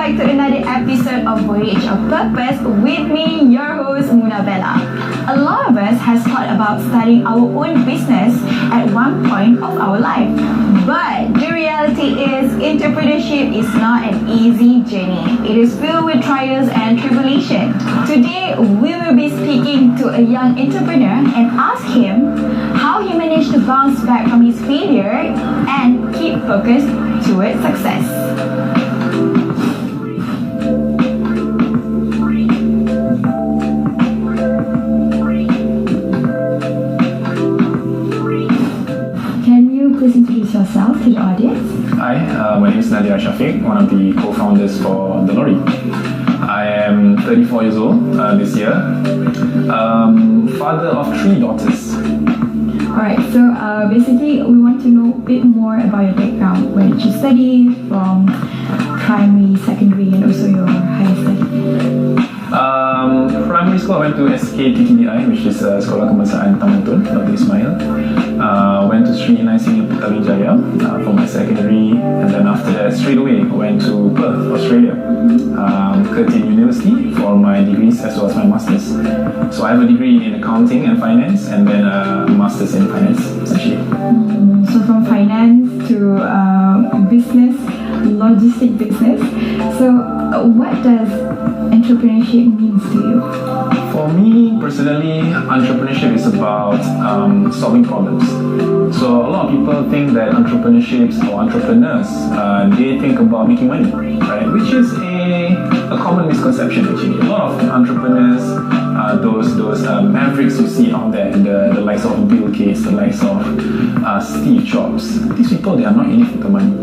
back to another episode of Voyage of Purpose with me, your host, Muna Bella. A lot of us has thought about starting our own business at one point of our life. But the reality is, entrepreneurship is not an easy journey. It is filled with trials and tribulation. Today, we will be speaking to a young entrepreneur and ask him how he managed to bounce back from his failure and keep focused towards success. Can you please introduce yourself to the audience? Hi, my name is Nadia Shafiq, one of the co-founders for The Lorry. I am 34 years old this year, father of 3 daughters. Alright, so basically we want to know a bit more about your background. Where did you study from, primary, secondary, and also your higher study? Primary school, I went to SKTTDI, which is Sekolah Kebangsaan Taman Tun, Dr. Ismail. Went to Sri Inai Senior Petaling for my secondary, and then after that, straight away, went to Perth, Australia, Curtin University for my degrees as well as my masters. So I have a degree in accounting and finance, and then a master's in finance, essentially. So from finance to business, logistic business. So what does entrepreneurship means to you? For me personally, entrepreneurship is about solving problems. So a lot of people think that entrepreneurship or entrepreneurs, they think about making money, right? Which is a common misconception actually. A lot of entrepreneurs, those mavericks you see out there, the likes of Bill Gates, the likes of Steve Jobs, these people, they are not in it for the money.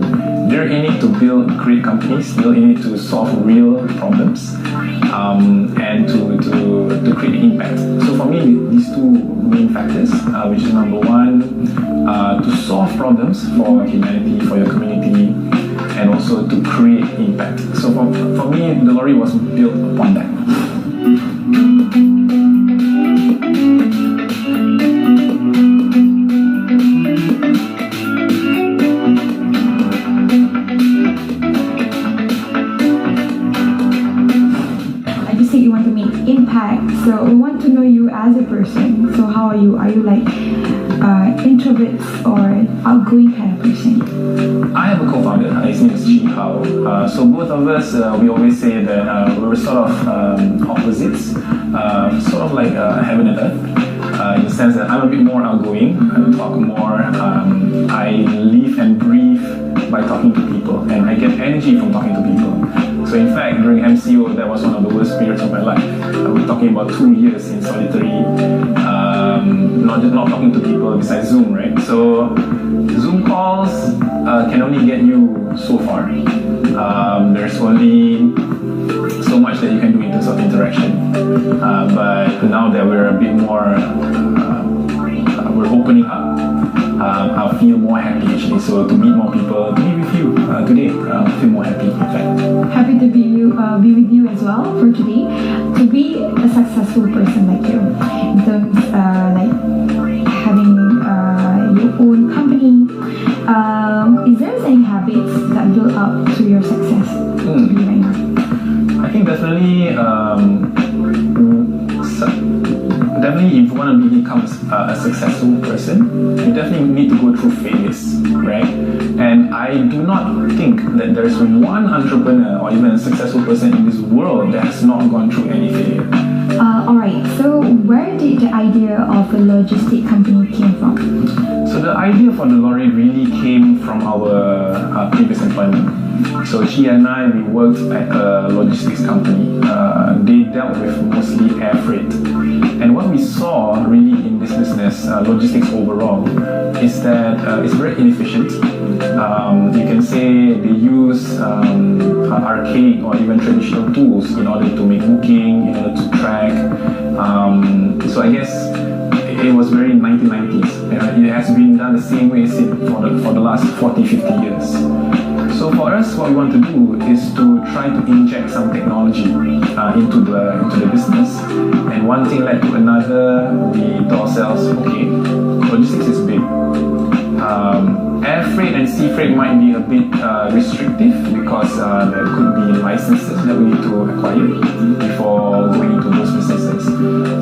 They're in it to build great companies, they're in it to solve real problems, and to create impact. So for me, these 2 main factors, which is number 1, to solve problems for humanity, for your community, and also to create impact. So for me, The Lorry was built upon that. You want to make impact, so we want to know you as a person. So how are you? Are you like introvert or outgoing kind of person? I have a co-founder, his name is Chi Hao. So both of us, we always say that we're sort of opposites, sort of like heaven and earth, in the sense that I'm a bit more outgoing, I talk more, I live and breathe by talking to people, and I get energy from talking to people. So in fact, during MCO, that was one of the worst periods of my life. We're talking about 2 years in solitary, not talking to people besides Zoom, right? So Zoom calls can only get you so far. There's only so much that you can do in terms of interaction. But now that we're a bit more, we're opening up, I feel more happy actually. So to meet more people, to be with you today, I feel more happy in fact. Happy to be with you as well for today. To be a successful person like you, in terms like having your own company, is there any habits that build up to your success to be right now? I think definitely if you want to become a successful person, you definitely need to go through failures, right? And I do not think that there's one entrepreneur or even a successful person in this world that has not gone through any failure. Alright, so where did the idea of a logistic company came from? So the idea for The Lorry really came from our previous employment. So she and I, we worked at a logistics company. They dealt with mostly air freight. And what we saw really in this business, logistics overall, is that it's very inefficient. You can say they use archaic or even traditional tools in order to make booking, in order to track. So I guess it was very 1990s. It has been done the same way for the last 40, 50 years. So for us, what we want to do is to try to inject some technology into the business. And one thing led to another. We told ourselves, okay, logistics is big. Air freight and sea freight might be a bit restrictive because there could be licenses that we need to acquire before going into those businesses.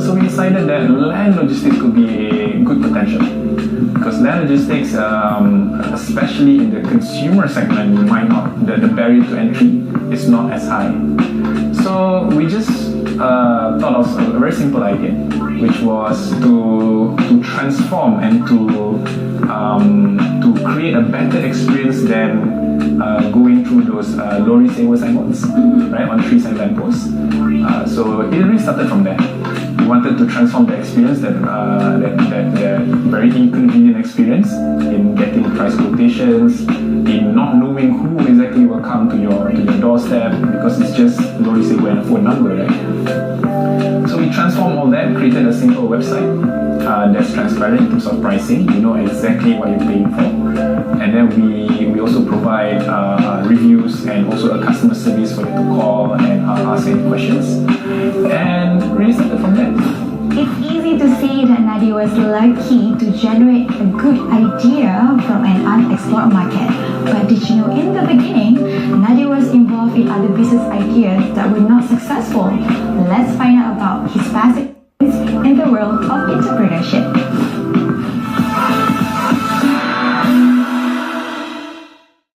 So we decided that land logistics could be a good potential because land logistics, especially in the consumer segment, you might not, the barrier to entry is not as high. So we just thought of a very simple idea, which was to transform and to create a better experience than going through those lorry saver signboards, right, on trees and lampposts. So it really started from there. We wanted to transform the experience, that very inconvenient experience in getting price quotations, in not knowing who exactly will come to your doorstep because it's just lorry saver and a phone number, right? So we transformed all that, created a simple website that's transparent in terms of pricing. You know exactly what you're paying for, and then we also provide reviews and also a customer service for you to call and ask any questions, and really started from there. It's easy to see that Nadia was lucky to generate a good idea from an unexplored market. But did you know in the beginning, Nadia was involved in other business ideas that were not successful? Let's find out about his past experience in the world of entrepreneurship.